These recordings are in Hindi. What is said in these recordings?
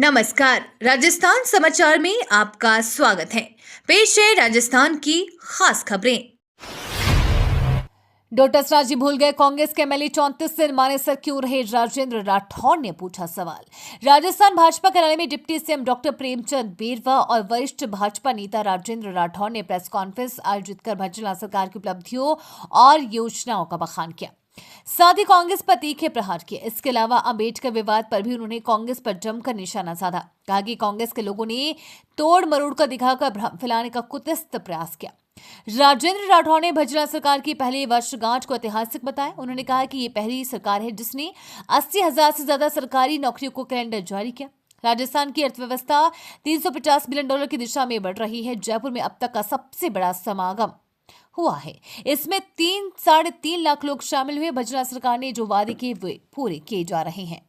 नमस्कार, राजस्थान समाचार में आपका स्वागत है। पेश है राजस्थान की खास खबरें। डोटासरा राजी भूल गए कांग्रेस के एमएलए 34 दिन मानेसर क्यों रहे, राजेंद्र राठौड़ ने पूछा सवाल। राजस्थान भाजपा कार्यालय में डिप्टी सीएम डॉक्टर प्रेमचंद बेरवा और वरिष्ठ भाजपा नेता राजेंद्र राठौड़ ने प्रेस कॉन्फ्रेंस आयोजित कर भज्जनलाल सरकार की उपलब्धियों और योजनाओं का बखान किया। साथ ही कांग्रेस पर तीखे प्रहार किए। इसके अलावा अंबेडकर विवाद पर भी उन्होंने कांग्रेस पर जमकर निशाना साधा। कहा कि कांग्रेस के लोगों ने तोड़ मरोड़ कर दिखाकर भ्रम फैलाने का कुत्सित प्रयास किया। राजेंद्र राठौड़ ने भज्जनलाल सरकार की पहली वर्षगांठ को ऐतिहासिक बताया। उन्होंने कहा कि ये पहली सरकार है जिसने 80,000 से ज्यादा सरकारी नौकरियों को कैलेंडर जारी किया। राजस्थान की अर्थव्यवस्था $350 बिलियन की दिशा में बढ़ रही है। जयपुर में अब तक का सबसे बड़ा समागम हुआ है। इसमें 3-3.5 लाख लोग शामिल हुए। भज्जनलाल सरकार ने जो वादे किए वे पूरे किए जा रहे हैं।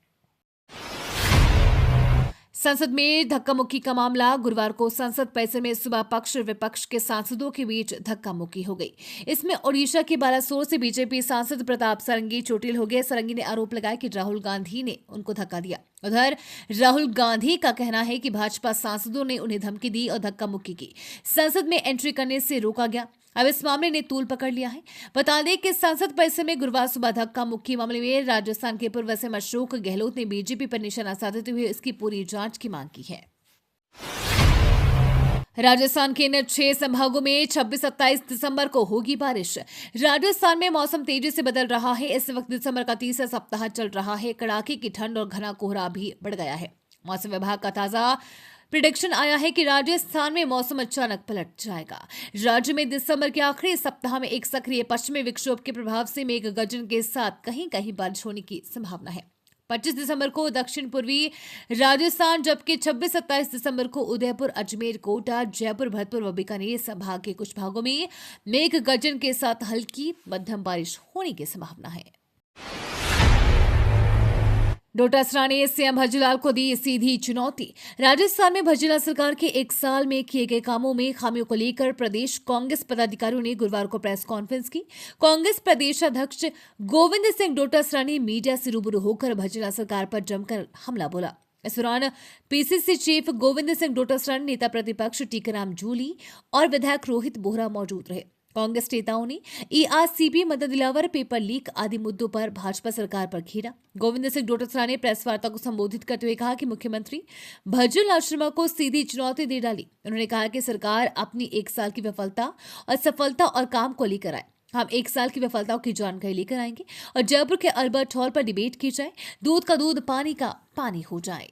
संसद में धक्का मुक्की का मामला। गुरुवार को संसद परिसर में सुबह पक्ष और विपक्ष के सांसदों के बीच धक्का मुक्की हो गई। इसमें ओडिशा के बालासोर से बीजेपी सांसद प्रताप सरंगी चोटिल हो गए। सरंगी ने आरोप लगाया कि राहुल गांधी ने उनको धक्का दिया। उधर राहुल गांधी का कहना है कि भाजपा सांसदों ने उन्हें धमकी दी और धक्का मुक्की की। संसद में एंट्री करने से रोका गया। अब इस मामले ने तूल पकड़ लिया है। बता दें कि संसद परिसर में गुरुवार सुबह धक्का मुक्की मामले में राजस्थान के पूर्व सीएम अशोक गहलोत ने बीजेपी पर निशाना साधते हुए इसकी पूरी जांच की मांग की है। राजस्थान के इन 6 संभागों में 26-27 दिसंबर को होगी बारिश। राजस्थान में मौसम तेजी से बदल रहा है। इस वक्त दिसंबर का तीसरा सप्ताह चल रहा है। कड़ाके की ठंड और घना कोहरा भी बढ़ गया है। मौसम विभाग का ताजा प्रिडिक्शन आया है कि राजस्थान में मौसम अचानक पलट जाएगा। राज्य में दिसंबर के आखिरी सप्ताह में एक सक्रिय पश्चिमी विक्षोभ के प्रभाव से मेघ गर्जन के साथ कहीं कहीं बारिश होने की संभावना है। 25 दिसंबर को दक्षिण पूर्वी राजस्थान, जबकि 26-27 दिसंबर को उदयपुर, अजमेर, कोटा, जयपुर, भरतपुर व बीकानेर संभाग के कुछ भागों में मेघ गर्जन के साथ हल्की मध्यम बारिश होने की संभावना है। डोटासरा ने सीएम भज्जनलाल को दी सीधी चुनौती। राजस्थान में भज्जनलाल सरकार के 1 साल में किए गए कामों में खामियों को लेकर प्रदेश कांग्रेस पदाधिकारियों ने गुरुवार को प्रेस कॉन्फ्रेंस की। कांग्रेस प्रदेश अध्यक्ष गोविंद सिंह डोटासरा ने मीडिया से रूबरू होकर भज्जनलाल सरकार पर जमकर हमला बोला। इस दौरान पीसीसी चीफ गोविंद सिंह डोटासरा, नेता प्रतिपक्ष टीकाराम जूली और विधायक रोहित बोहरा मौजूद रहे। कांग्रेस नेताओं ने ईआरसीबी, मदन दिलावर, पेपर लीक आदि मुद्दों पर भाजपा सरकार पर घेरा। गोविंद सिंह डोटासरा ने प्रेस वार्ता को संबोधित करते हुए कहा कि मुख्यमंत्री भज्जनलाल शर्मा को सीधी चुनौती दे डाली। उन्होंने कहा कि सरकार अपनी 1 साल की विफलता और सफलता और काम को लेकर आए। हम 1 साल की विफलताओं की जानकारी लेकर आएंगे और जयपुर के अल्बर्ट हॉल पर डिबेट की जाए। दूध का दूध, पानी का पानी हो जाए।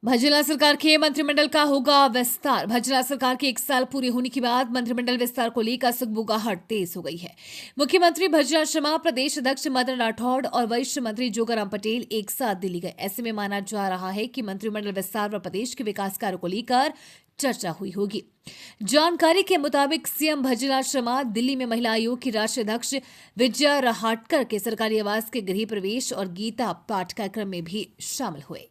भज्जनलाल सरकार के मंत्रिमंडल का होगा विस्तार। भज्जनलाल सरकार के 1 साल पूरे होने के बाद मंत्रिमंडल विस्तार को लेकर सुगबुगाहट तेज हो गई है। मुख्यमंत्री भज्जनलाल शर्मा, प्रदेश अध्यक्ष मदन राठौड़ और वरिष्ठ मंत्री जोगाराम पटेल एक साथ दिल्ली गए। ऐसे में माना जा रहा है कि मंत्रिमंडल विस्तार व प्रदेश के विकास कार्यों को लेकर चर्चा हुई होगी। जानकारी के मुताबिक सीएम भज्जनलाल शर्मा दिल्ली में महिला आयोग की राष्ट्रीय अध्यक्ष विजया रहाटकर के सरकारी आवास के गृह प्रवेश और गीता पाठ कार्यक्रम में भी शामिल हुए।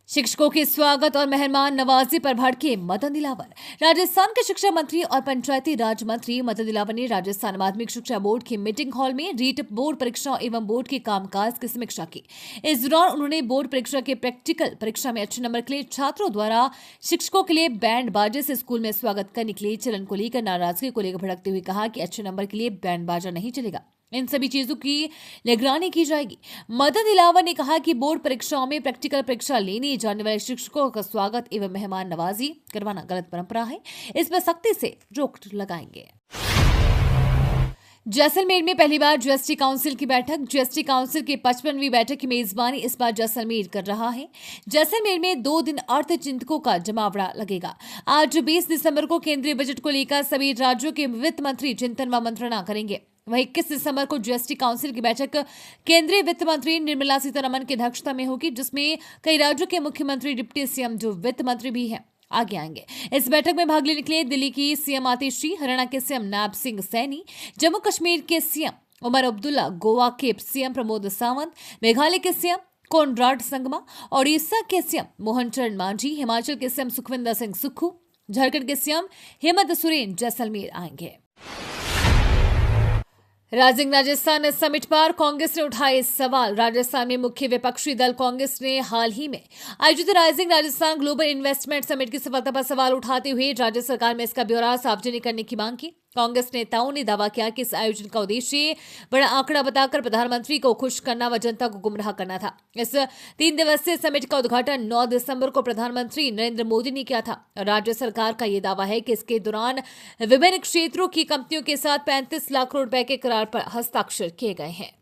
शिक्षकों के स्वागत और मेहमान नवाजी पर भड़के मदन दिलावर। राजस्थान के शिक्षा मंत्री और पंचायती राज मंत्री मदन दिलावर ने राजस्थान माध्यमिक शिक्षा बोर्ड की मीटिंग हॉल में रीट बोर्ड परीक्षा एवं बोर्ड के कामकाज की समीक्षा की। इस दौरान उन्होंने बोर्ड परीक्षा के प्रैक्टिकल परीक्षा में अच्छे नंबर के लिए छात्रों द्वारा शिक्षकों के लिए बैंड बाजे से स्कूल में स्वागत करने के लिए चलन को लेकर नाराजगी को लेकर भड़कते हुए कहा कि अच्छे नंबर के लिए बैंड बाजा नहीं चलेगा। इन सभी चीजों की निगरानी की जाएगी। मदन दिलावर ने कहा कि बोर्ड परीक्षाओं में प्रैक्टिकल परीक्षा लेने जाने वाले शिक्षकों का स्वागत एवं मेहमान नवाजी करवाना गलत परंपरा है। इस पर सख्ती से रोक लगाएंगे। जैसलमेर में पहली बार जीएसटी काउंसिल की बैठक। जीएसटी काउंसिल की 55वीं बैठक की मेजबानी इस बार जैसलमेर कर रहा है। जैसलमेर में 2 दिन अर्थचिंतकों का जमावड़ा लगेगा। आज 20 दिसंबर को केंद्रीय बजट को लेकर सभी राज्यों के वित्त मंत्री चिंतन व मंत्रणा करेंगे। वहीं 21 दिसंबर को जीएसटी काउंसिल की बैठक केंद्रीय वित्त मंत्री निर्मला सीतारमण की अध्यक्षता में होगी, जिसमें कई राज्यों के मुख्यमंत्री, डिप्टी सीएम जो वित्त मंत्री भी हैं आगे आएंगे। इस बैठक में भाग लेने के लिए दिल्ली की सीएम आतिशी, हरियाणा के सीएम नायब सिंह सैनी, जम्मू कश्मीर के सीएम उमर अब्दुल्ला, गोवा के सीएम प्रमोद सावंत, मेघालय के सीएम कोनराड संगमा, ओडिशा के सीएम मोहन चरण मांझी, हिमाचल के सीएम सुखविंदर सिंह सुक्खू, झारखंड के सीएम हेमंत सोरेन जैसलमेर आएंगे। राइजिंग राजस्थान समिट पर कांग्रेस ने उठाए सवाल। राजस्थान में मुख्य विपक्षी दल कांग्रेस ने हाल ही में आयोजित rising Rajasthan global investment summit की सफलता पर सवाल उठाते हुए राज्य सरकार में इसका ब्यौरा सार्वजनिक करने की मांग की। कांग्रेस नेताओं ने दावा किया कि इस आयोजन का उद्देश्य बड़ा आंकड़ा बताकर प्रधानमंत्री को खुश करना व जनता को गुमराह करना था। इस 3 दिवसीय समिट का उद्घाटन 9 दिसंबर को प्रधानमंत्री नरेंद्र मोदी ने किया था। राज्य सरकार का यह दावा है कि इसके दौरान विभिन्न क्षेत्रों की कंपनियों के साथ 35 लाख करोड़ रुपए के करार पर हस्ताक्षर किए गए हैं।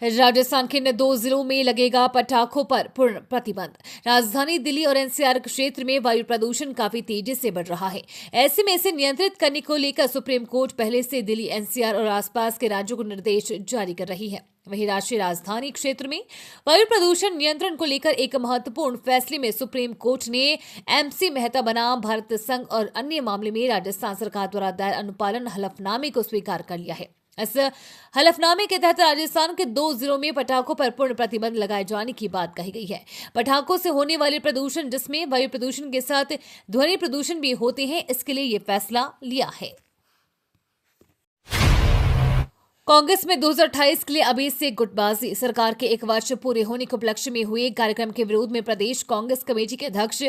राजस्थान के इन 2 जिलों में लगेगा पटाखों पर पूर्ण प्रतिबंध। राजधानी दिल्ली और एनसीआर क्षेत्र में वायु प्रदूषण काफी तेजी से बढ़ रहा है। ऐसे में इसे नियंत्रित करने को लेकर सुप्रीम कोर्ट पहले से दिल्ली, एनसीआर और आसपास के राज्यों को निर्देश जारी कर रही है। वहीं राष्ट्रीय राजधानी क्षेत्र में वायु प्रदूषण नियंत्रण को लेकर एक महत्वपूर्ण फैसले में सुप्रीम कोर्ट ने एमसी मेहता बनाम भारत संघ और अन्य मामले में राजस्थान सरकार द्वारा दायर अनुपालन हलफनामे को स्वीकार कर लिया है। इस हलफनामे के तहत राजस्थान के 2 जिलों में पटाखों पर पूर्ण प्रतिबंध लगाए जाने की बात कही गई है। पटाखों से होने वाले प्रदूषण, जिसमें वायु प्रदूषण के साथ ध्वनि प्रदूषण भी होते हैं, इसके लिए यह फैसला लिया है। कांग्रेस में 2028 के लिए अभी से गुटबाजी। सरकार के 1 वर्ष पूरे होने के उपलक्ष्य में हुए कार्यक्रम के विरोध में प्रदेश कांग्रेस कमेटी के अध्यक्ष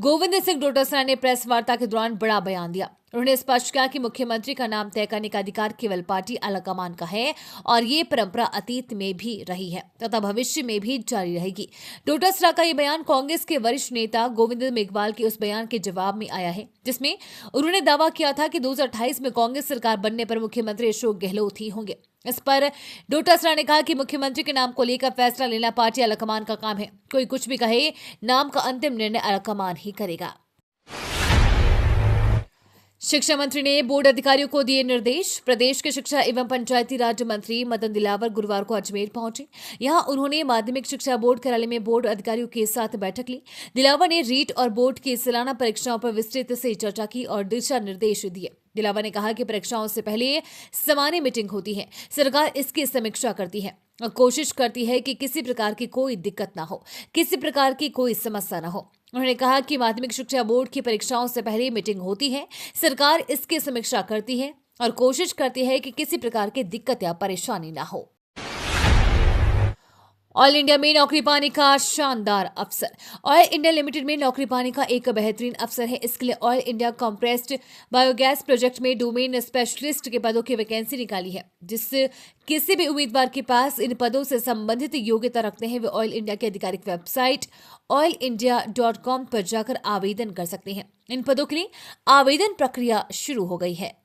गोविंद सिंह डोटासरा ने प्रेस वार्ता के दौरान बड़ा बयान दिया। उन्होंने स्पष्ट किया कि मुख्यमंत्री का नाम तय करने का अधिकार केवल पार्टी आलाकमान का है और ये परंपरा अतीत में भी रही है तथा भविष्य में भी जारी रहेगी। डोटासरा का ये बयान कांग्रेस के वरिष्ठ नेता गोविंद मेघवाल के उस बयान के जवाब में आया है जिसमें उन्होंने दावा किया था कि 2028 में कांग्रेस सरकार बनने पर मुख्यमंत्री अशोक गहलोत ही होंगे। इस पर डोटासरा ने कहा कि मुख्यमंत्री के नाम को लेकर फैसला लेना पार्टी आलाकमान का काम है। कोई कुछ भी कहे, नाम का अंतिम निर्णय आलाकमान ही करेगा। शिक्षा मंत्री ने बोर्ड अधिकारियों को दिए निर्देश। प्रदेश के शिक्षा एवं पंचायती राज मंत्री मदन दिलावर गुरुवार को अजमेर पहुंचे। यहां उन्होंने माध्यमिक शिक्षा बोर्ड कार्यालय में बोर्ड अधिकारियों के साथ बैठक ली। दिलावर ने रीट और बोर्ड की सालाना परीक्षाओं पर विस्तृत से चर्चा की और दिशा निर्देश दिए। दिलावर ने कहा कि परीक्षाओं से पहले सामान्य मीटिंग होती है, सरकार इसकी समीक्षा करती है और कोशिश करती है कि किसी प्रकार की कोई दिक्कत ना हो, किसी प्रकार की कोई समस्या ना हो। उन्होंने कहा कि माध्यमिक शिक्षा बोर्ड की परीक्षाओं से पहले मीटिंग होती है, सरकार इसकी समीक्षा करती है और कोशिश करती है कि किसी प्रकार की दिक्कत या परेशानी ना हो। ऑयल इंडिया में नौकरी पाने का शानदार अवसर। ऑयल इंडिया लिमिटेड में नौकरी पाने का एक बेहतरीन अवसर है। इसके लिए oil India compressed biogas project में डोमेन स्पेशलिस्ट के पदों की वैकेंसी निकाली है। जिस किसी भी उम्मीदवार के पास इन पदों से संबंधित योग्यता रखते हैं वे ऑयल इंडिया की आधिकारिक वेबसाइट oilindia.com पर जाकर आवेदन कर सकते हैं। इन पदों के लिए आवेदन प्रक्रिया शुरू हो गई है।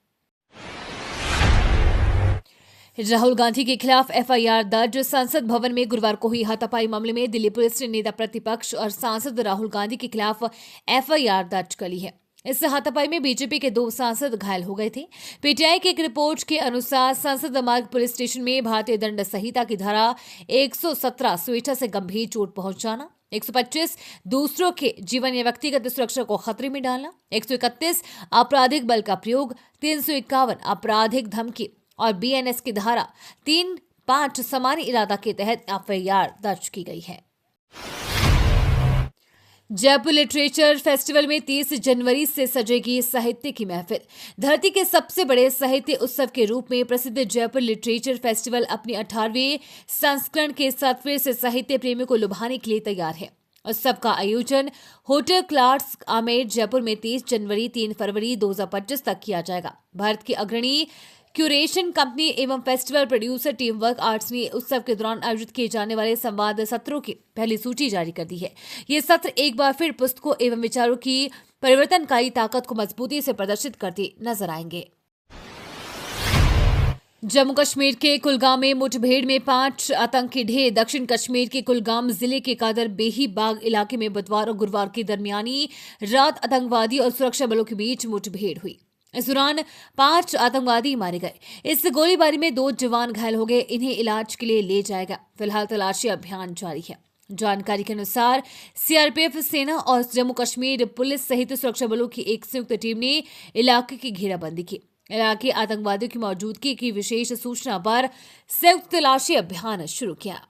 राहुल गांधी के खिलाफ एफआईआर दर्ज। संसद भवन में गुरुवार को हुई हाथापाई मामले में दिल्ली पुलिस ने नेता प्रतिपक्ष और सांसद राहुल गांधी के खिलाफ एफआईआर दर्ज कर ली है। इस हाथापाई में बीजेपी के 2 सांसद घायल हो गए थे। पीटीआई की एक रिपोर्ट के अनुसार संसद मार्ग पुलिस स्टेशन में भारतीय दंड संहिता की धारा 117 स्वेच्छा से गंभीर चोट पहुंचाना, 125 दूसरों के जीवन या व्यक्तिगत सुरक्षा को खतरे में डालना, 131 आपराधिक बल का प्रयोग, 351 आपराधिक धमकी और बीएनएस की धारा 3-5 सामान्य इरादा के तहत एफआईआर दर्ज की गई है। जयपुर लिटरेचर फेस्टिवल में 30 जनवरी से सजेगी साहित्य की महफिल। धरती के सबसे बड़े साहित्य उत्सव के रूप में प्रसिद्ध जयपुर लिटरेचर फेस्टिवल अपने 18वें संस्करण के साथ फिर से साहित्य प्रेमियों को लुभाने के लिए तैयार है। उत्सव का आयोजन होटल क्लार्क्स आमेर जयपुर में 30 जनवरी 3 फरवरी 2025 तक किया जाएगा। भारत की अग्रणी क्यूरेशन कंपनी एवं festival producer team work arts ने उत्सव के दौरान आयोजित किए जाने वाले संवाद सत्रों की पहली सूची जारी कर दी है। ये सत्र एक बार फिर पुस्तकों एवं विचारों की परिवर्तनकारी ताकत को मजबूती से प्रदर्शित करते नजर आएंगे। जम्मू कश्मीर के कुलगाम में मुठभेड़ में 5 आतंकी ढेर। दक्षिण कश्मीर के कुलगाम जिले के कादर बेही बाग इलाके में बुधवार और गुरुवार की दरमियानी रात आतंकवादी और सुरक्षा बलों के बीच मुठभेड़ हुई। इस दौरान 5 आतंकवादी मारे गए। इस गोलीबारी में 2 जवान घायल हो गए। इन्हें इलाज के लिए ले जाएगा। फिलहाल तलाशी अभियान जारी है। जानकारी के अनुसार सीआरपीएफ, सेना और जम्मू कश्मीर पुलिस सहित सुरक्षा बलों की एक संयुक्त टीम ने इलाके की घेराबंदी की। इलाके आतंकवादियों की मौजूदगी की विशेष सूचना पर संयुक्त तलाशी अभियान शुरू किया।